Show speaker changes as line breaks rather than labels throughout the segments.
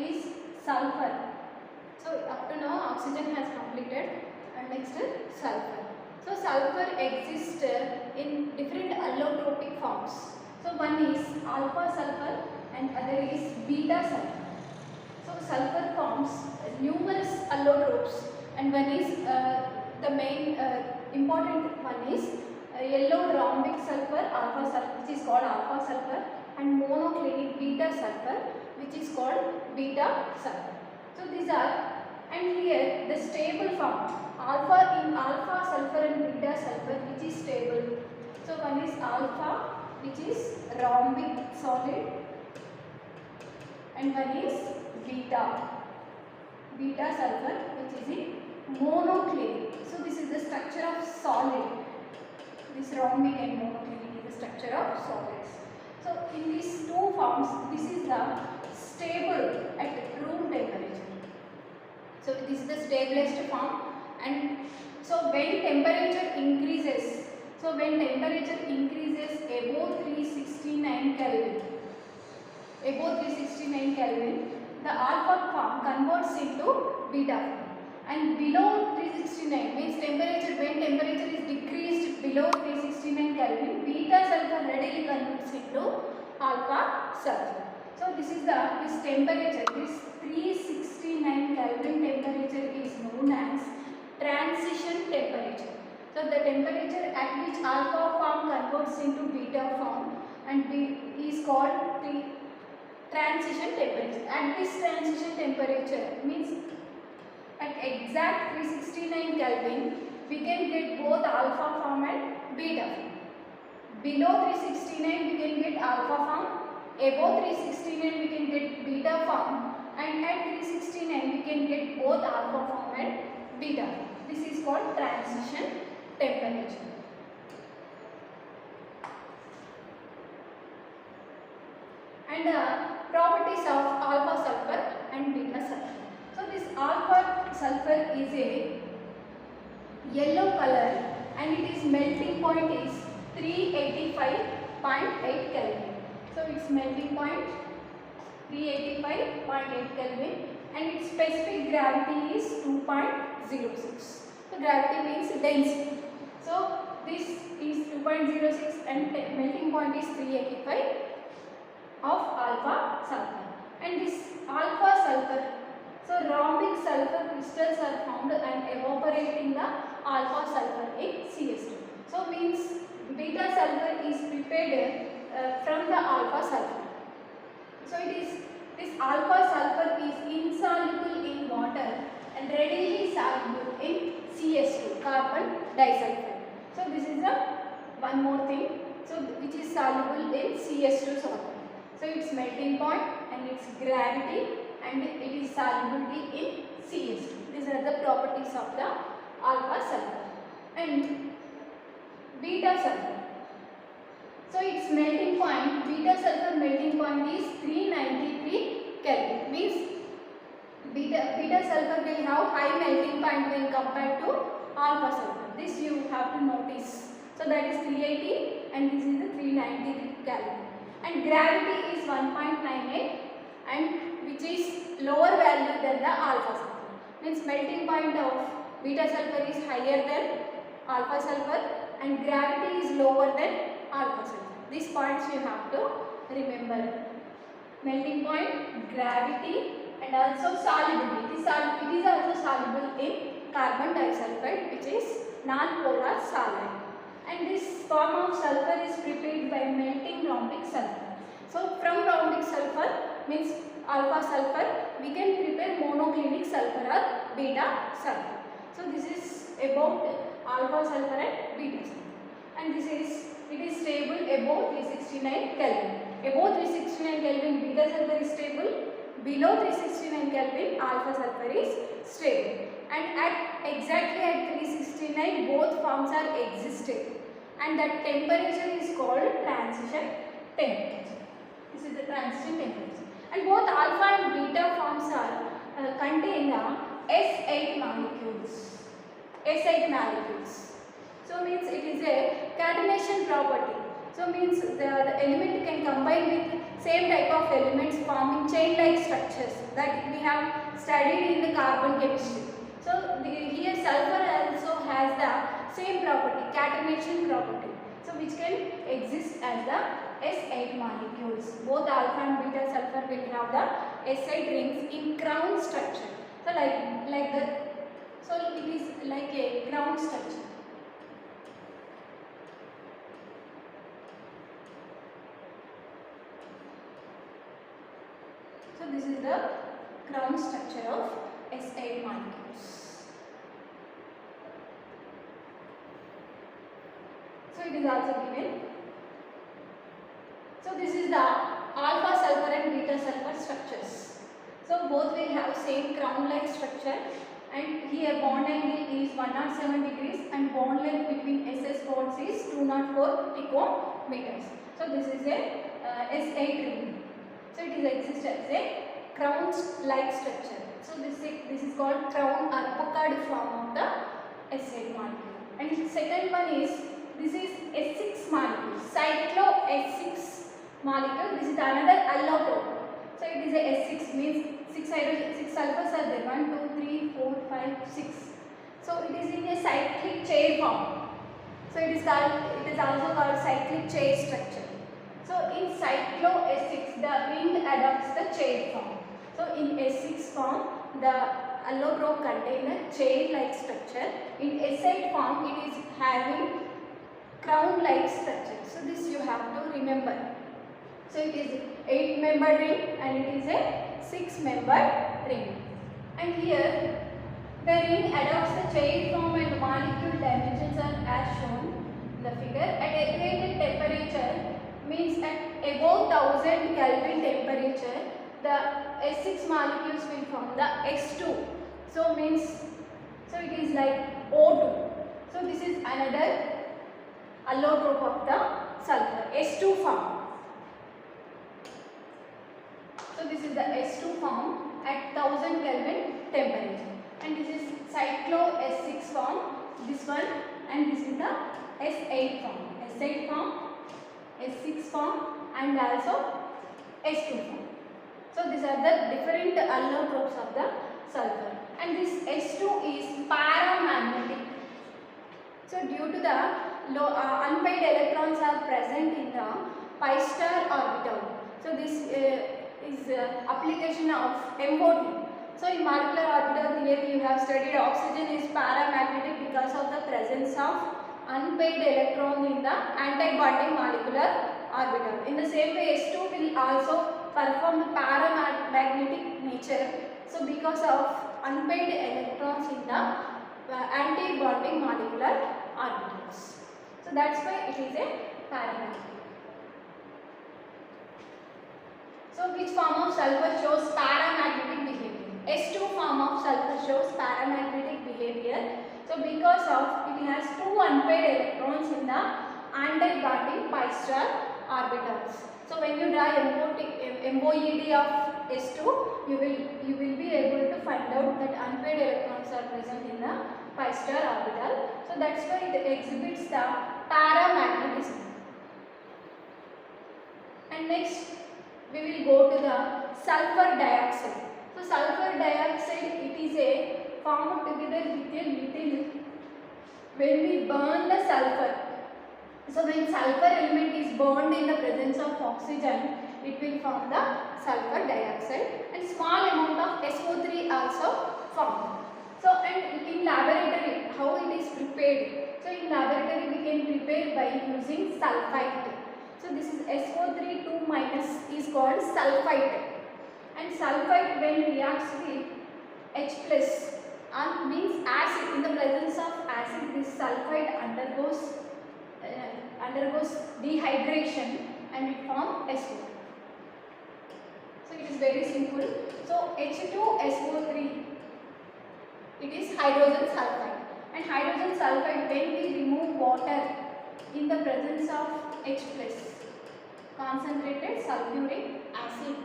is sulfur. So up to now oxygen has completed, and next sulfur. So sulfur exists in different allotropic forms. So one is alpha sulfur and other is beta sulfur. So sulfur forms numerous allotropes, and one is the main important one is yellow rhombic sulfur alpha sulfur, which is called alpha sulfur, and monoclinic beta sulfur, which is called beta sulfur. So these are, and here the stable form alpha in alpha sulfur and beta sulfur, which is stable. So one is alpha, which is rhombic solid, and one is beta sulfur, which is in monoclinic. So this is the structure of solid. This rhombic and monoclinic is the structure of solids. So in these two forms, this is the stable at room temperature. So this is the stablest form, and so when temperature increases, above 369 Kelvin, the alpha form converts into beta form, and below 369 means when temperature is decreased below 369 Kelvin, beta sulfur readily converts into alpha sulfur. So this temperature, this 369 Kelvin temperature is known as transition temperature. So the temperature at which alpha form converts into beta form and is called the transition temperature. At this transition temperature means at exact 369 Kelvin, we can get both alpha form and beta form. Below 369 we can get alpha form, above 369 we can get beta form, and at 369 we can get both alpha form and beta form. This is called transition temperature. And properties of alpha sulfur and beta sulfur. So this alpha sulfur is a yellow color, and its melting point is 385.8 Kelvin. So its melting point 385.8 Kelvin, and its specific gravity is 2.06. So gravity means density. So this is 2.06 and melting point is 385 of alpha sulfur. And this alpha sulfur, so rhombic sulfur crystals are found and evaporating the alpha sulfur in CS2. So means beta sulfur is prepared from the alpha sulfur. So this alpha sulfur is insoluble in water and readily soluble in CS2, carbon disulfide. So this is one more thing, so which is soluble in CS2 solvent. So its melting point and its gravity and it is solubility in CS2. These are the properties of the alpha sulfur. And beta sulfur. So its melting point, beta sulfur melting point is 393 Kelvin. Means beta sulfur will have high melting point when compared to alpha sulfur. This you have to notice. So that is 380 and this is the 390 Kelvin. And gravity is 1.98, and which is lower value than the alpha sulfur. Means melting point of beta sulfur is higher than alpha sulfur and gravity is lower than alpha sulfur. These points you have to remember. Melting point, gravity, and also solubility. It is also soluble in carbon disulfide, which is non-polar solid. And this form of sulfur is prepared by melting rhombic sulfur. So from rhombic sulfur means alpha sulfur, we can prepare monoclinic sulfur or beta sulfur. So this is about alpha sulfur and beta sulfur. And it is stable above 369 Kelvin. Above 369 Kelvin beta sulfur is stable. Below 369 Kelvin alpha sulfur is stable. And exactly at 369 both forms are existing, and that temperature is called transition temperature. This is the transition temperature. And both alpha and beta forms are contain S8 molecules. S8 molecules. So means it is a catenation property. So means the element can combine with same type of elements forming chain-like structures. that we have studied in the carbon chemistry. So here sulfur also has the same property, catenation property. So which can exist as the S8 molecules. Both alpha and beta sulfur will have the S8 rings in crown structure. So like the so it is like a crown structure. So this is the crown structure of S8 molecules. So it is also given. So this is the alpha sulfur and beta sulfur structures. So both will have same crown-like structure, and here bond angle is 107 degrees and bond length between SS bonds is 204 picometers. So this is a S8 ring. So it is exists as a crown-like structure. So this is called crown or puckered form of the S8 molecule. And the second one is this is S6 molecule, cyclo S6 molecule. This is another allotrope. So it is a S6 means 6 sulfurs are there, 1, 2, 3, 4, 5, 6. So it is in a cyclic chair form. So it is also called cyclic chair structure. So in cyclo S6 the ring adopts the chair form. So in S6 form the allotrope contains a chair-like structure. In S8 form it is having crown-like structure. So this you have to remember. So it is 8-membered ring and it is a 6-membered ring. And here the ring adopts the chair form and molecule dimensions are as shown in the figure. At elevated temperature means at above 1000 Kelvin temperature, the S6 molecules will form the S2. So it is like O2. So this is another allotrope of the sulfur, S2 form. So this is the S2 form at 1000 Kelvin temperature, and this is cyclo S6 form, this one, and this is the S8 form, S8 form, S6 form, and also S2 form. So these are the different allotropes of the sulfur, and this S2 is paramagnetic. So due to the low unpaired electrons are present in the pi star orbital. So this is application of MOT. So in molecular orbital theory you have studied oxygen is paramagnetic because of the presence of unpaired electron in the anti-bonding molecular orbital. In the same way S2 will also perform the paramagnetic nature. So because of unpaired electrons in the anti-bonding molecular orbitals. So that's why it is a paramagnetic. So which form of sulfur shows paramagnetic behavior? S2 form of sulfur shows paramagnetic behavior. So because of it has two unpaired electrons in the anti-bonding pi star orbitals. So when you draw MOED of S2, you will be able to find out that unpaired electrons are present in the pi star orbital. So that's why it exhibits the paramagnetism. And next we will go to the sulfur dioxide. So sulfur dioxide, it is a formed together with a little when we burn the sulfur. So when sulfur element is burned in the presence of oxygen, it will form the sulfur dioxide, and small amount of SO3 also formed. So and in laboratory how it is prepared? So in laboratory we can prepare by using sulfite. So this is SO3 2 minus is called sulfite, and sulfite when reacts with H plus means acid. In the presence of acid, this sulfite undergoes dehydration and it forms SO. So it is very simple. So H2SO3, it is hydrogen sulfide, and hydrogen sulfide when we remove water in the presence of H plus concentrated sulfuric acid,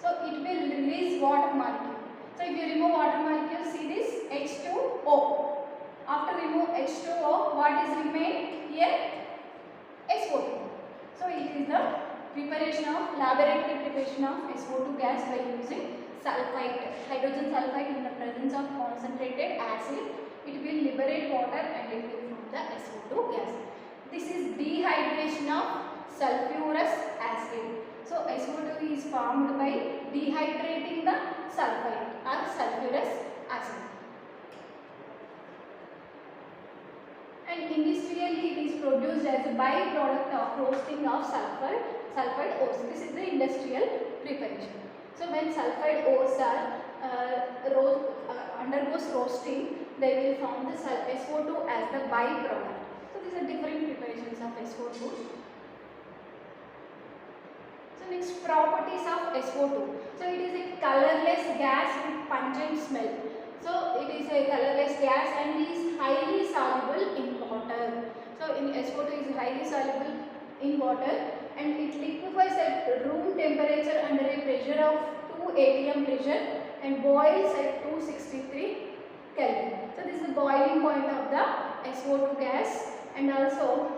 so it will release water molecule. So if you remove water molecule, see this H2O. After remove H2O, what is remain here? SO2. So it is the preparation of laboratory preparation of SO2 gas by using sulfite, hydrogen sulfide in the presence of concentrated acid, it will liberate water and it will form the SO2 gas. This is dehydration of sulfurous acid. So SO2 is formed by dehydrating the sulfite or sulfurous acid. And industrially it is produced as a byproduct of roasting of sulfide ores. This is the industrial preparation. So when sulfide ores are undergoes roasting, they will form the SO2 as the byproduct. So these are different preparations of SO2. So next, properties of SO2. So it is a colorless gas with pungent smell. So it is a colorless gas and is highly soluble in water. So in SO2 is highly soluble in water and it liquefies at room temperature under a pressure of 2 atm pressure and boils at 263 Kelvin. So this is the boiling point of the SO2 gas, and also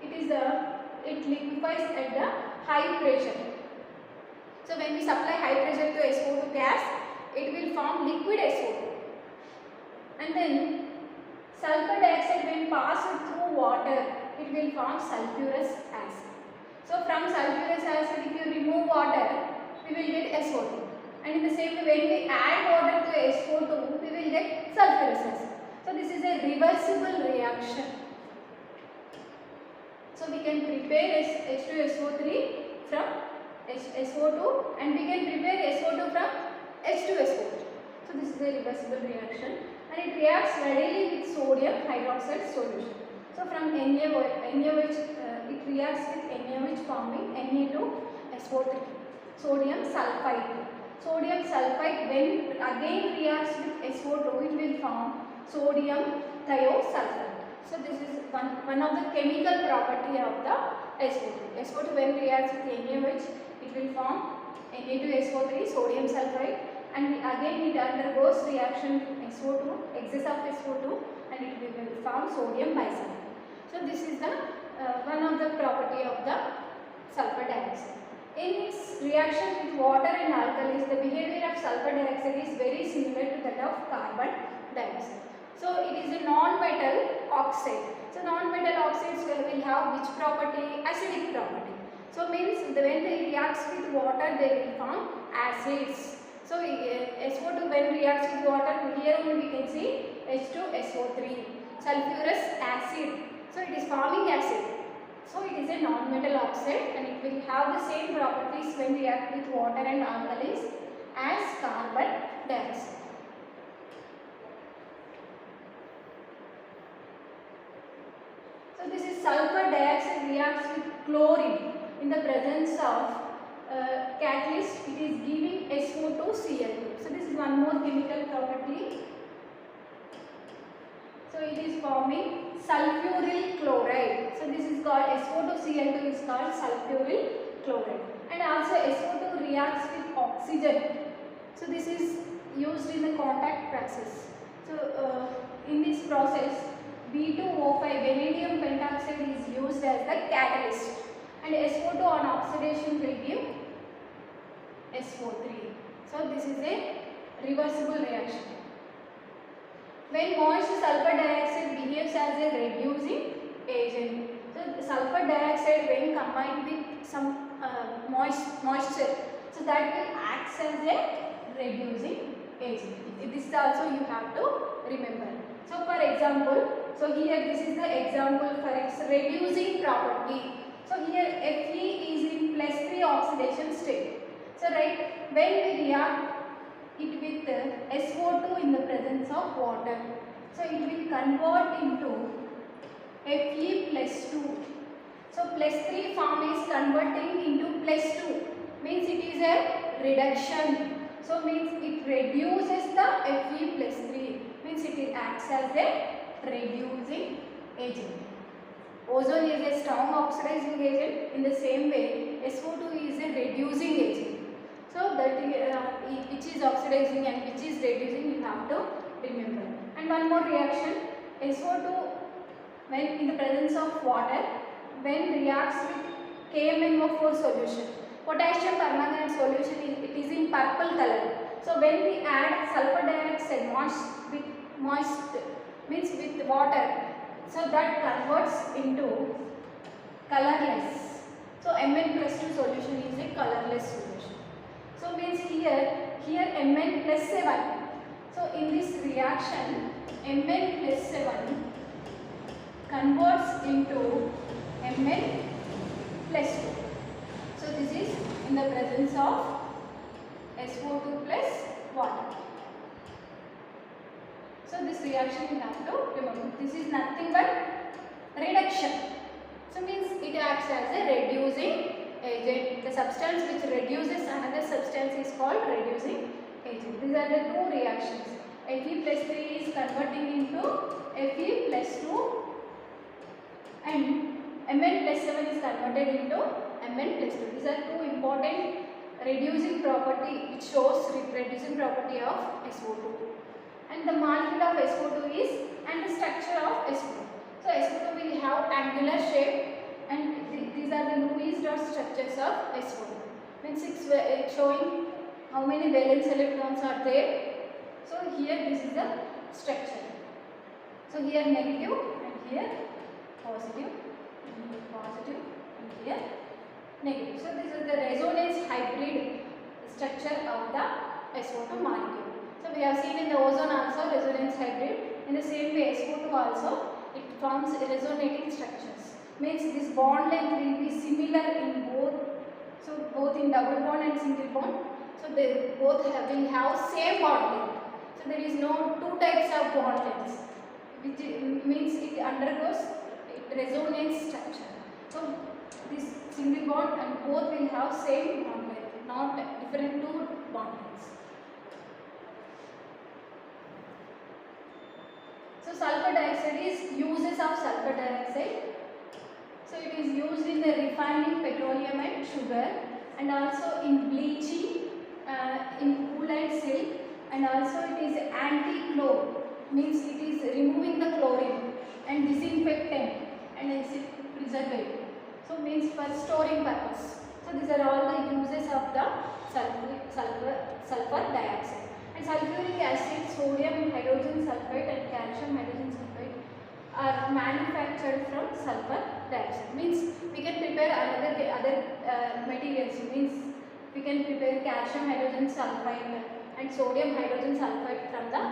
it liquefies at the high pressure. So when we supply high pressure to SO2 gas, it will form liquid SO2. And then sulfur dioxide, when passed through water, it will form sulfurous acid. So from sulfurous acid, if you remove water, we will get SO2. And in the same way, when we add water to SO2, we will get sulfurous acid. So this is a reversible reaction. So we can prepare H2SO3 from SO2 and we can prepare SO2 from H2SO3. So this is a reversible reaction and it reacts readily with sodium hydroxide solution. So from NaOH, it reacts with NaOH forming Na2SO3. Sodium sulfite. Sodium sulfite, when again reacts with SO2, it will form sodium thiosulfite. So this is one of the chemical property of the SO2. SO2 when reacts with NaOH, it will form Na2SO3, sodium sulfite, and again it undergoes reaction with SO2, excess of SO2, and it will form sodium bisulfite. So this is the one of the property of the sulfur dioxide. In its reaction with water and alkalis, the behavior of sulfur dioxide is very similar to that of carbon dioxide. So it is a non-metal oxide. So non-metal oxides will have which property? Acidic property. So means when they reacts with water, they will form acids. So SO2 when reacts with water, here only we can see H2SO3, sulfurous acid. So it is forming acid. So it is a non-metal oxide and it will have the same properties when react with water and alkalis as carbon dioxide. So this is sulfur dioxide reacts with chlorine in the presence of catalyst. It is giving SO2Cl2. So this is one more chemical property. So it is forming sulfuryl chloride. So this is called SO2Cl2 is called sulfuryl chloride. And also SO2 reacts with oxygen. So this is used in the contact process. So in this process, B2O5 vanadium pentoxide is used as the catalyst, and SO2 on oxidation will give SO3. So this is a reversible reaction. When moist sulfur dioxide behaves as a reducing agent. So sulfur dioxide when combined with some moisture, so that will act as a reducing agent. This also you have to remember. So for example, so here this is the example for its reducing property. So here Fe is in +3 oxidation state. So right, when we react it with SO2 in the presence of water, so it will convert into Fe+2. So +3 form is converting into +2, means it is a reduction. So means it reduces the Fe+3, means it acts as a reducing agent. Ozone is a strong oxidizing agent. In the same way, SO2 is a reducing agent. So that which is oxidizing and which is reducing, you have to remember. And one more reaction, SO2 when in the presence of water, when reacts with KMnO4 solution. Potassium permanganate solution it is in purple color. So when we add sulfur dioxide moist means with water, so that converts into colorless. So Mn plus 2 solution is a colorless solution. So means here Mn plus 7. So in this reaction Mn plus 7 converts into Mn plus 2. So this is in the presence of SO2 plus water. So this reaction you have to remember. This is nothing but reduction. So means it acts as a reducing agent. The substance which reduces another substance is called reducing agent. These are the two reactions. Fe plus 3 is converting into Fe plus 2 and Mn plus 7 is converted into Mn plus 2. These are two important reducing property which shows reducing property of SO2. And the molecule of SO2 is and the structure of SO2. So SO2 will have angular shape and these are the Lewis dot structures of SO2. Means it's showing how many valence electrons are there. So here this is the structure. So here negative and here positive and here negative. So this is the resonance hybrid structure of the SO2 molecule. So we have seen in the ozone also resonance hybrid. In the same way SO2 also it forms resonating structures. Means this bond length will be similar in both. So both in double bond and single bond. So they both will have same bond length. So there is no two types of bond lengths, which means it undergoes resonance structure. So this single bond and both will have same bond length, not different two bond lengths. So sulfur dioxide is uses of sulfur dioxide. So it is used in the refining petroleum and sugar, and also in bleaching, in wool and silk, and also it is anti-chlor, means it is removing the chlorine, and disinfectant and acid preservative. So means for storing purpose. So these are all the uses of the sulfur dioxide. And sulfuric acid, sodium hydrogen sulfate and calcium hydrogen sulfate are manufactured from sulfur dioxide. Means we can prepare other materials. Means we can prepare calcium hydrogen sulfide and sodium hydrogen sulfide from the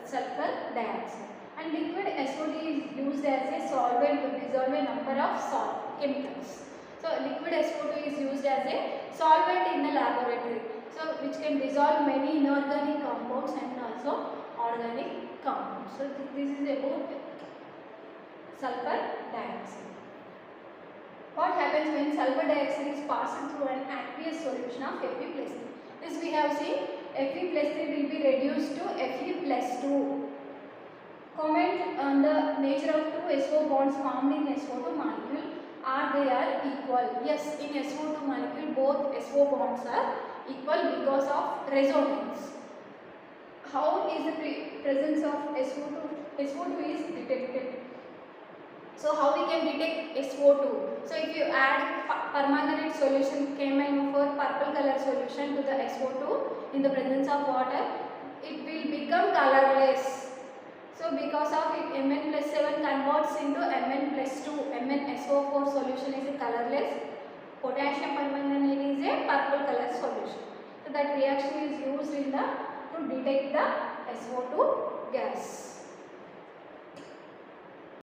sulfur dioxide. And liquid SO2 is used as a solvent to dissolve a number of chemicals. So liquid SO2 is used as a solvent in the laboratory. So which can dissolve many inorganic compounds and also organic compounds. So this is about sulfur dioxide. What happens when sulfur dioxide is passed through an aqueous solution of Fe plus 3? This we have seen Fe plus 3 will be reduced to Fe plus 2. Comment on the nature of two SO bonds formed in SO2 molecule. Are they equal? Yes, in SO2 molecule both SO bonds are equal because of resonance. How is the presence of SO2? SO2 is detected. So how we can detect SO2? So if you add permanganate solution KMnO4 purple color solution to the SO2 in the presence of water, it will become colorless. So because of it, Mn plus 7 converts into Mn plus 2. MnSO4 solution is a colorless. Potassium permanganate is a purple color solution. So that reaction is used in to detect the SO2 gas.